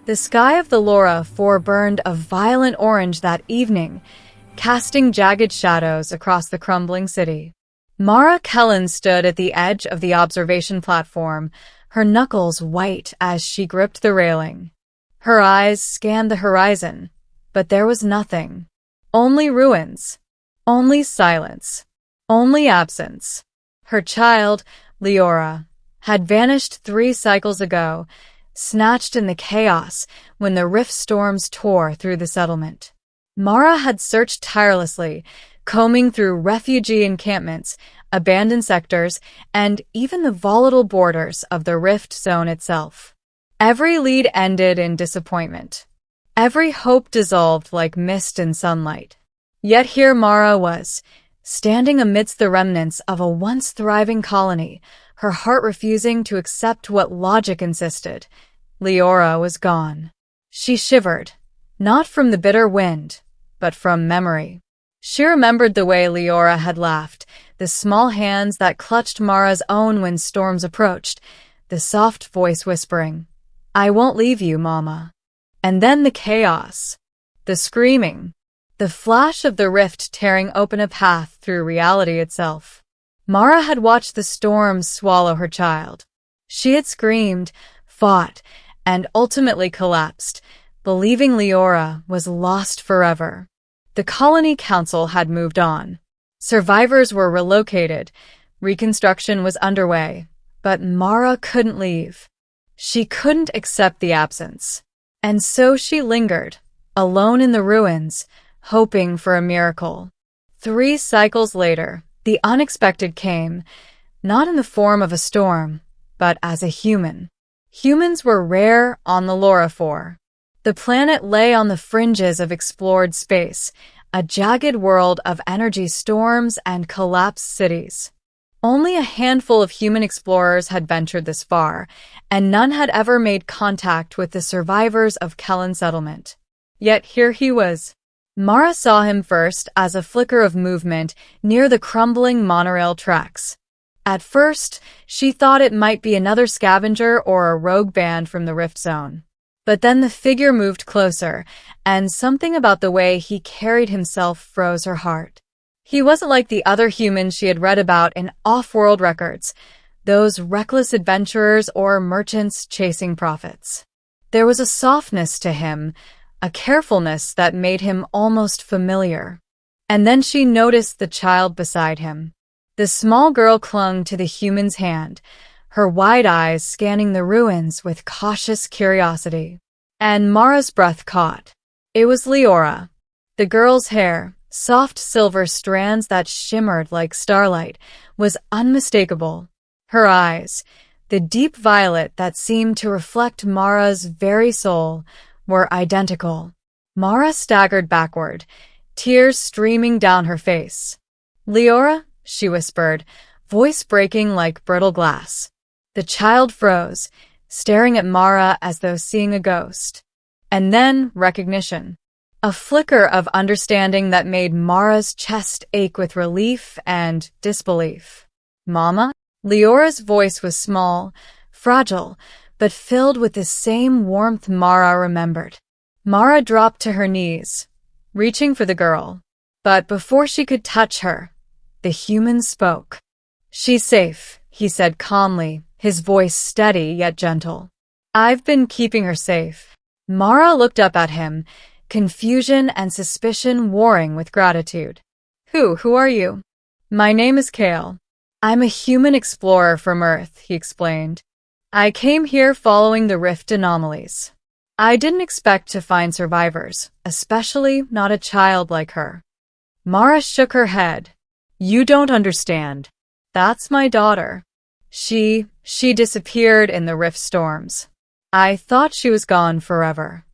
The sky of the Laura 4 burned a violent orange that evening, casting jagged shadows across the crumbling city. Mara Kellen stood at the edge of the observation platform, her knuckles white as she gripped the railing. Her eyes scanned the horizon, but there was nothing. Only ruins. Only silence. Only absence. Her child, Leora, had vanished 3 cycles ago, snatched in the chaos when the rift storms tore through the settlement. Mara had searched tirelessly, combing through refugee encampments, abandoned sectors, and even the volatile borders of the rift zone itself. Every lead ended in disappointment. Every hope dissolved like mist in sunlight. Yet here Mara was, standing amidst the remnants of a once thriving colony, her heart refusing to accept what logic insisted. Leora was gone. She shivered, not from the bitter wind, but from memory. She remembered the way Leora had laughed, the small hands that clutched Mara's own when storms approached, the soft voice whispering, "I won't leave you, Mama." And then the chaos, the screaming, the flash of the rift tearing open a path through reality itself. Mara had watched the storms swallow her child. She had screamed, fought, and ultimately collapsed, believing Leora was lost forever. The colony council had moved on. Survivors were relocated. Reconstruction was underway. But Mara couldn't leave. She couldn't accept the absence. And so she lingered, alone in the ruins, hoping for a miracle. 3 cycles later, the unexpected came, not in the form of a storm, but as a human. Humans were rare on the Laura 4. The planet lay on the fringes of explored space, a jagged world of energy storms and collapsed cities. Only a handful of human explorers had ventured this far, and none had ever made contact with the survivors of Kellen settlement. Yet here he was. Mara saw him first as a flicker of movement near the crumbling monorail tracks. At first, she thought it might be another scavenger or a rogue band from the Rift Zone. But then the figure moved closer, and something about the way he carried himself froze her heart. He wasn't like the other humans she had read about in off-world records, those reckless adventurers or merchants chasing profits. There was a softness to him, a carefulness that made him almost familiar. And then she noticed the child beside him. The small girl clung to the human's hand, her wide eyes scanning the ruins with cautious curiosity. And Mara's breath caught. It was Leora. The girl's hair, soft silver strands that shimmered like starlight, was unmistakable. Her eyes, the deep violet that seemed to reflect Mara's very soul, were identical. Mara staggered backward, tears streaming down her face. "Leora?" she whispered, voice breaking like brittle glass. The child froze, staring at Mara as though seeing a ghost. And then recognition. A flicker of understanding that made Mara's chest ache with relief and disbelief. "Mama?" Leora's voice was small, fragile, but filled with the same warmth Mara remembered. Mara dropped to her knees, reaching for the girl. But before she could touch her, the human spoke. "She's safe," he said calmly, his voice steady yet gentle. "I've been keeping her safe." Mara looked up at him, confusion and suspicion warring with gratitude. Who are you?" "My name is Kale. I'm a human explorer from Earth," he explained. "I came here following the rift anomalies. I didn't expect to find survivors, especially not a child like her." Mara shook her head. "You don't understand. That's my daughter. She disappeared in the rift storms. I thought she was gone forever."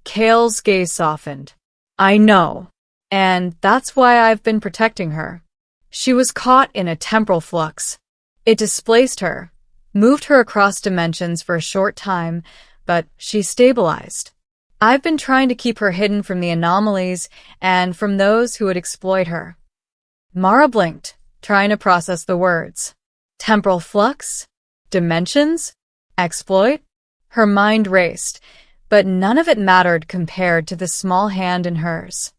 Kale's gaze softened. "I know. And that's why I've been protecting her. She was caught in a temporal flux. It displaced her, moved her across dimensions for a short time, but she stabilized. I've been trying to keep her hidden from the anomalies and from those who would exploit her." Mara blinked, trying to process the words. Temporal flux? Dimensions? Exploit? Her mind raced. But none of it mattered compared to the small hand in hers.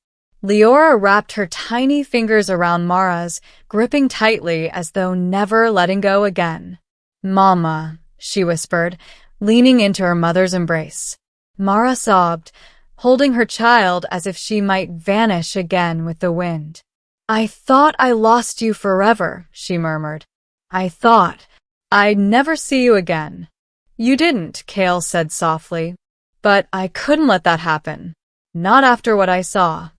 Leora wrapped her tiny fingers around Mara's, gripping tightly as though never letting go again. "Mama," she whispered, leaning into her mother's embrace. Mara sobbed, holding her child as if she might vanish again with the wind. "I thought I lost you forever," she murmured. "I thought I'd never see you again." "You didn't," Kale said softly. "But I couldn't let that happen. Not after what I saw."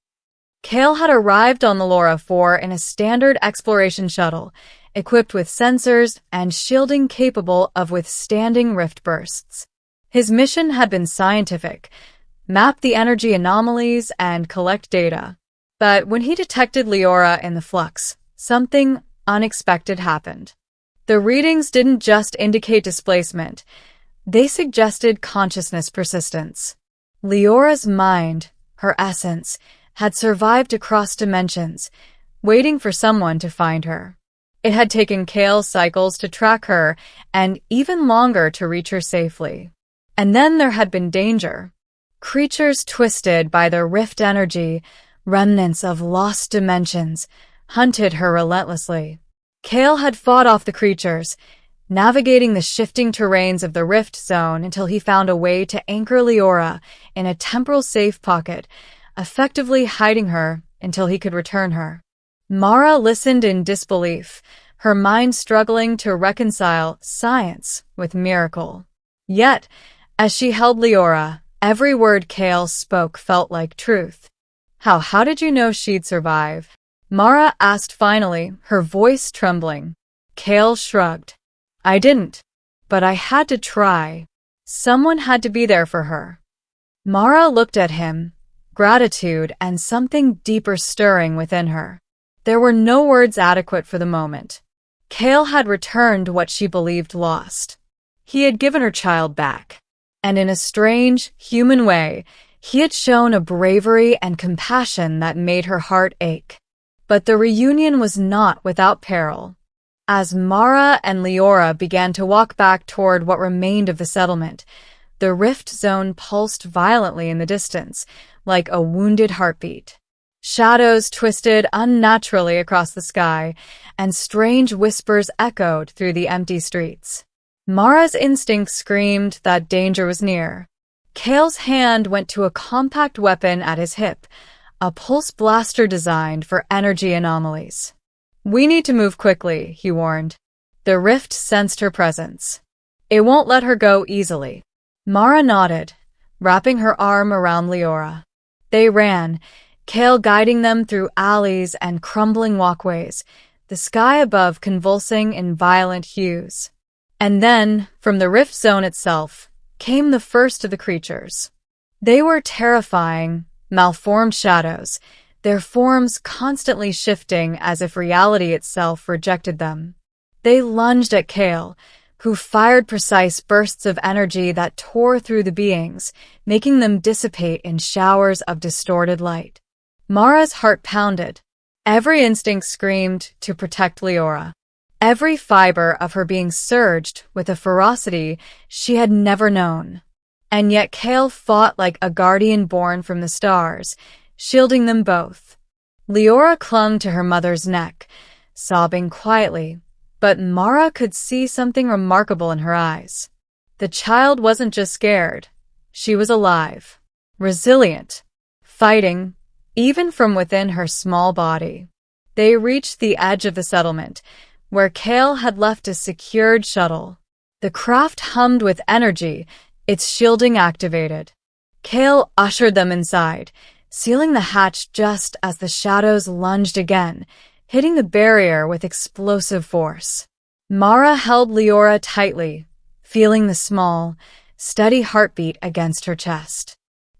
Kale had arrived on the Laura 4 in a standard exploration shuttle, equipped with sensors and shielding capable of withstanding rift bursts. His mission had been scientific: map the energy anomalies and collect data. But when he detected Leora in the flux, something unexpected happened. The readings didn't just indicate displacement, they suggested consciousness persistence. Leora's mind, her essence, had survived across dimensions, waiting for someone to find her. It had taken Kale cycles to track her, and even longer to reach her safely. And then there had been danger. Creatures twisted by the rift energy, remnants of lost dimensions, hunted her relentlessly. Kale had fought off the creatures, navigating the shifting terrains of the rift zone until he found a way to anchor Leora in a temporal safe pocket, effectively hiding her until he could return her. Mara listened in disbelief, her mind struggling to reconcile science with miracle. Yet, as she held Leora, every word Kale spoke felt like truth. How did you know she'd survive?" Mara asked finally, her voice trembling. Kale shrugged. "I didn't. But I had to try. Someone had to be there for her." Mara looked at him, gratitude and something deeper stirring within her. There were no words adequate for the moment. Kale had returned what she believed lost. He had given her child back. And in a strange, human way, he had shown a bravery and compassion that made her heart ache. But the reunion was not without peril. As Mara and Leora began to walk back toward what remained of the settlement, the rift zone pulsed violently in the distance, like a wounded heartbeat. Shadows twisted unnaturally across the sky, and strange whispers echoed through the empty streets. Mara's instinct screamed that danger was near. Kale's hand went to a compact weapon at his hip, a pulse blaster designed for energy anomalies. "We need to move quickly," he warned. The rift sensed her presence. It won't let her go easily. Mara nodded, wrapping her arm around Leora. They ran, Kale guiding them through alleys and crumbling walkways, the sky above convulsing in violent hues. And then, from the rift zone itself, came the first of the creatures. They were terrifying, malformed shadows, their forms constantly shifting as if reality itself rejected them. They lunged at Kale, who fired precise bursts of energy that tore through the beings, making them dissipate in showers of distorted light. Mara's heart pounded. Every instinct screamed to protect Leora. Every fiber of her being surged with a ferocity she had never known. And yet Kale fought like a guardian born from the stars, shielding them both. Leora clung to her mother's neck, sobbing quietly, but Mara could see something remarkable in her eyes. The child wasn't just scared. She was alive, resilient, fighting, even from within her small body. They reached the edge of the settlement, where Kale had left a secured shuttle. The craft hummed with energy, its shielding activated. Kale ushered them inside, sealing the hatch just as the shadows lunged again, hitting the barrier with explosive force. Mara held Leora tightly, feeling the small, steady heartbeat against her chest.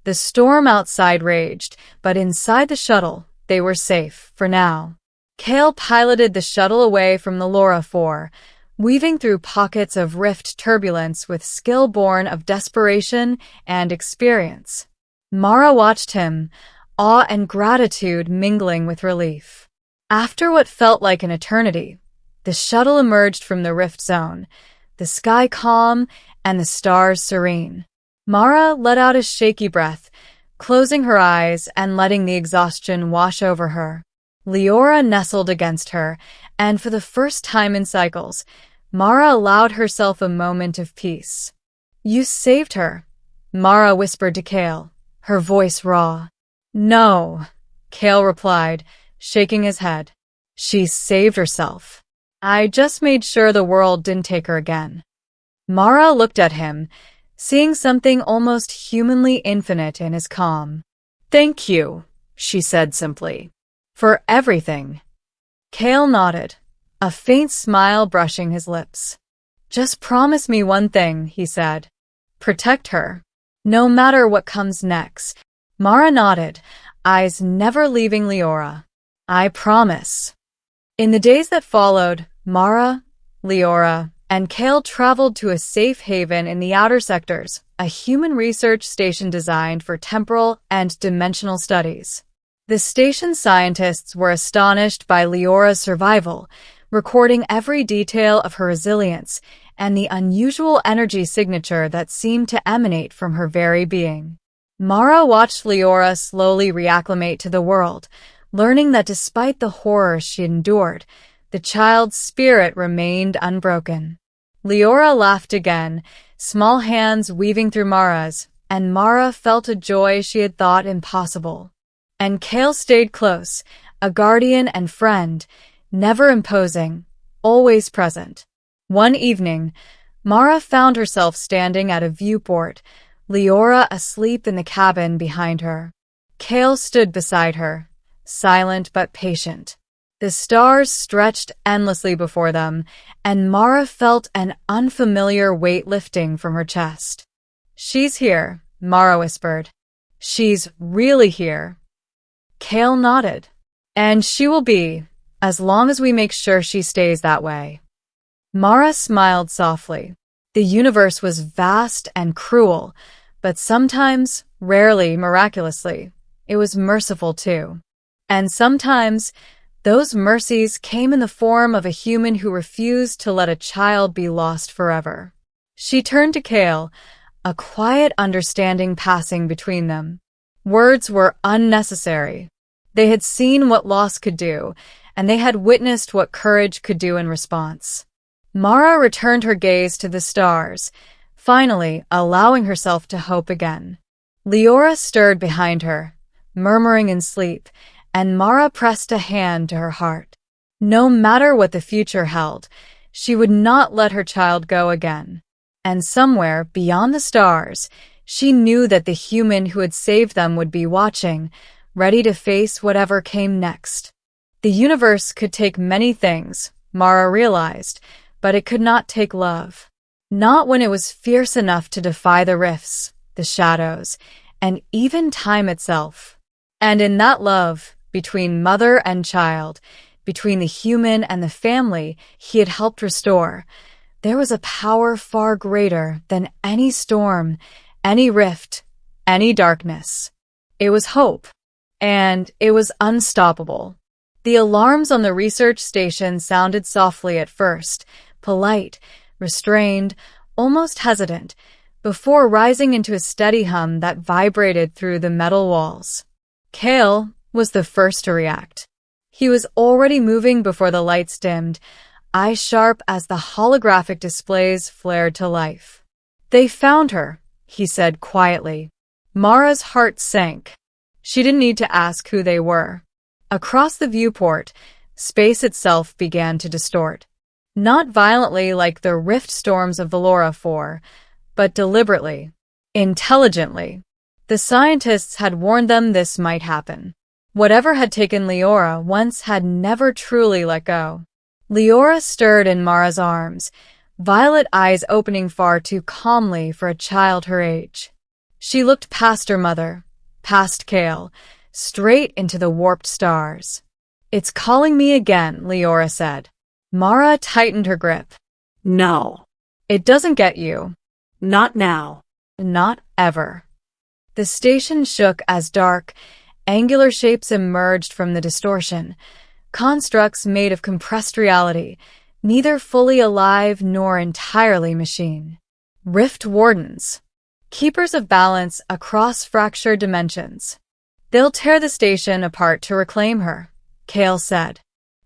The storm outside raged, but inside the shuttle, they were safe, for now. Kale piloted the shuttle away from the Laura 4, weaving through pockets of rift turbulence with skill born of desperation and experience. Mara watched him, awe and gratitude mingling with relief. After what felt like an eternity, the shuttle emerged from the rift zone, the sky calm and the stars serene. Mara let out a shaky breath, closing her eyes and letting the exhaustion wash over her. Leora nestled against her, and for the first time in cycles, Mara allowed herself a moment of peace. "You saved her," Mara whispered to Kale, her voice raw. "No," Kale replied, shaking his head. "She saved herself. I just made sure the world didn't take her again." Mara looked at him, seeing something almost humanly infinite in his calm. "Thank you," she said simply. "For everything." Kale nodded, a faint smile brushing his lips. "Just promise me one thing," he said. "Protect her, no matter what comes next." Mara nodded, eyes never leaving Leora. "I promise." In the days that followed, Mara, Leora, and Kale traveled to a safe haven in the outer sectors, a human research station designed for temporal and dimensional studies. The station's scientists were astonished by Leora's survival, recording every detail of her resilience and the unusual energy signature that seemed to emanate from her very being. Mara watched Leora slowly reacclimate to the world, learning that despite the horror she endured, the child's spirit remained unbroken. Leora laughed again, small hands weaving through Mara's, and Mara felt a joy she had thought impossible. And Kale stayed close, a guardian and friend, never imposing, always present. One evening, Mara found herself standing at a viewport, Leora asleep in the cabin behind her. Kale stood beside her, silent but patient. The stars stretched endlessly before them, and Mara felt an unfamiliar weight lifting from her chest. "She's here," Mara whispered. "She's really here." Kale nodded. "And she will be, as long as we make sure she stays that way." Mara smiled softly. The universe was vast and cruel, but sometimes, rarely miraculously, it was merciful too. And sometimes, those mercies came in the form of a human who refused to let a child be lost forever. She turned to Kale, a quiet understanding passing between them. Words were unnecessary. They had seen what loss could do, and they had witnessed what courage could do in response. Mara returned her gaze to the stars, finally allowing herself to hope again. Leora stirred behind her, murmuring in sleep, and Mara pressed a hand to her heart. No matter what the future held, she would not let her child go again. And somewhere beyond the stars, she knew that the human who had saved them would be watching, ready to face whatever came next. The universe could take many things, Mara realized, but it could not take love. Not when it was fierce enough to defy the rifts, the shadows, and even time itself. And in that love, between mother and child, between the human and the family he had helped restore, there was a power far greater than any storm, any rift, any darkness. It was hope, and it was unstoppable. The alarms on the research station sounded softly at first, polite, restrained, almost hesitant, before rising into a steady hum that vibrated through the metal walls. Kale was the first to react. He was already moving before the lights dimmed, eyes sharp as the holographic displays flared to life. "They found her," he said quietly. Mara's heart sank. She didn't need to ask who they were. Across the viewport, space itself began to distort. Not violently like the rift storms of Valora 4, but deliberately, intelligently. The scientists had warned them this might happen. Whatever had taken Leora once had never truly let go. Leora stirred in Mara's arms, violet eyes opening far too calmly for a child her age. She looked past her mother, past Kale, straight into the warped stars. "It's calling me again," Leora said. Mara tightened her grip. "No. "It doesn't get you." Not now. "Not ever." The station shook as dark, angular shapes emerged from the distortion, constructs made of compressed reality, neither fully alive nor entirely machine. Rift wardens. keepers of balance across fractured dimensions. They'll tear the station apart to reclaim her, Kale said.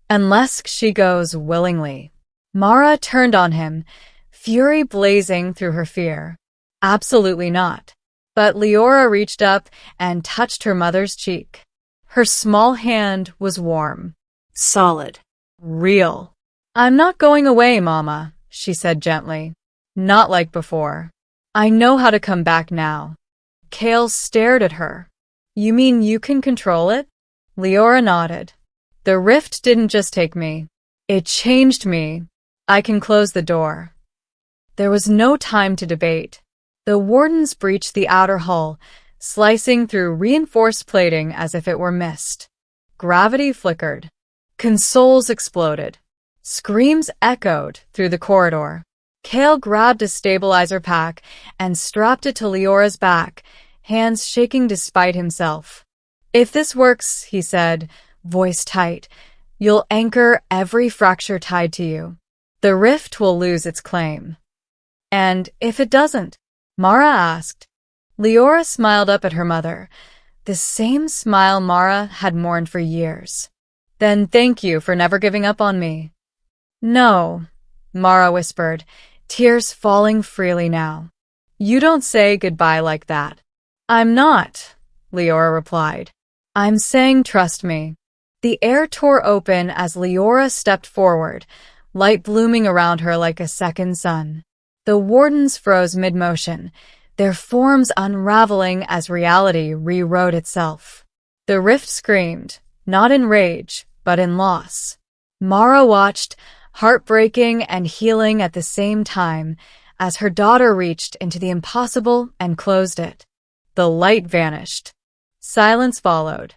Unless she goes willingly. Mara turned on him, fury blazing through her fear. Absolutely not. But Leora reached up and touched her mother's cheek. Her small hand was warm. Solid. Real. I'm not going away, Mama, she said gently. Not like before. I know how to come back now. Kale stared at her. You mean you can control it? Leora nodded. The rift didn't just take me. It changed me. I can close the door. There was no time to debate. The wardens breached the outer hull, slicing through reinforced plating as if it were mist. Gravity flickered. Consoles exploded. Screams echoed through the corridor. Kale grabbed a stabilizer pack and strapped it to Leora's back, hands shaking despite himself. If this works, he said, voice tight, you'll anchor every fracture tied to you. The rift will lose its claim. And if it doesn't? Mara asked. Leora smiled up at her mother, the same smile Mara had mourned for years. Then thank you for never giving up on me. No, Mara whispered, tears falling freely now. You don't say goodbye like that. I'm not, Leora replied. I'm saying trust me. The air tore open as Leora stepped forward, light blooming around her like a second sun. The wardens froze mid-motion, their forms unraveling as reality rewrote itself. The rift screamed, not in rage, but in loss. Mara watched, heartbreaking and healing at the same time, as her daughter reached into the impossible and closed it. The light vanished. Silence followed.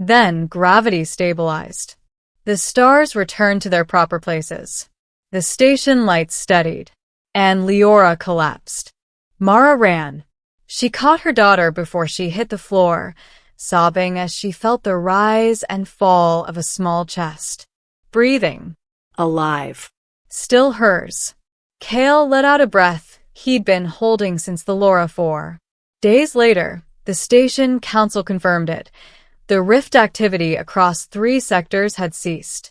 Then gravity stabilized. The stars returned to their proper places. The station lights steadied, and Leora collapsed. Mara ran. She caught her daughter before she hit the floor, sobbing as she felt the rise and fall of a small chest. Breathing. Alive. Still hers. Kale let out a breath he'd been holding since the Laura 4. Days later, the station council confirmed it. The rift activity across 3 sectors had ceased.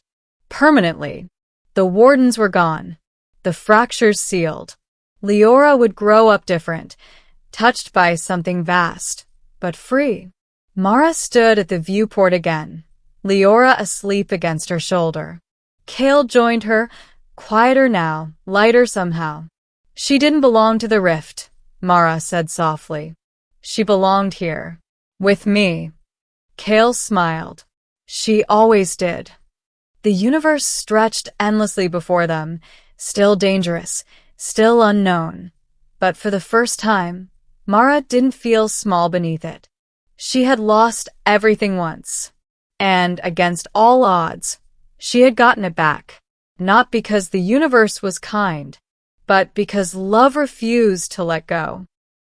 Permanently. The wardens were gone. The fractures sealed. Leora would grow up different, touched by something vast, but free. Mara stood at the viewport again, Leora asleep against her shoulder. Kale joined her, quieter now, lighter somehow. She didn't belong to the rift, Mara said softly. She belonged here. With me. Kale smiled. She always did. The universe stretched endlessly before them, still dangerous, still unknown. But for the first time, Mara didn't feel small beneath it. She had lost everything once. And against all odds, she had gotten it back. Not because the universe was kind, but because love refused to let go.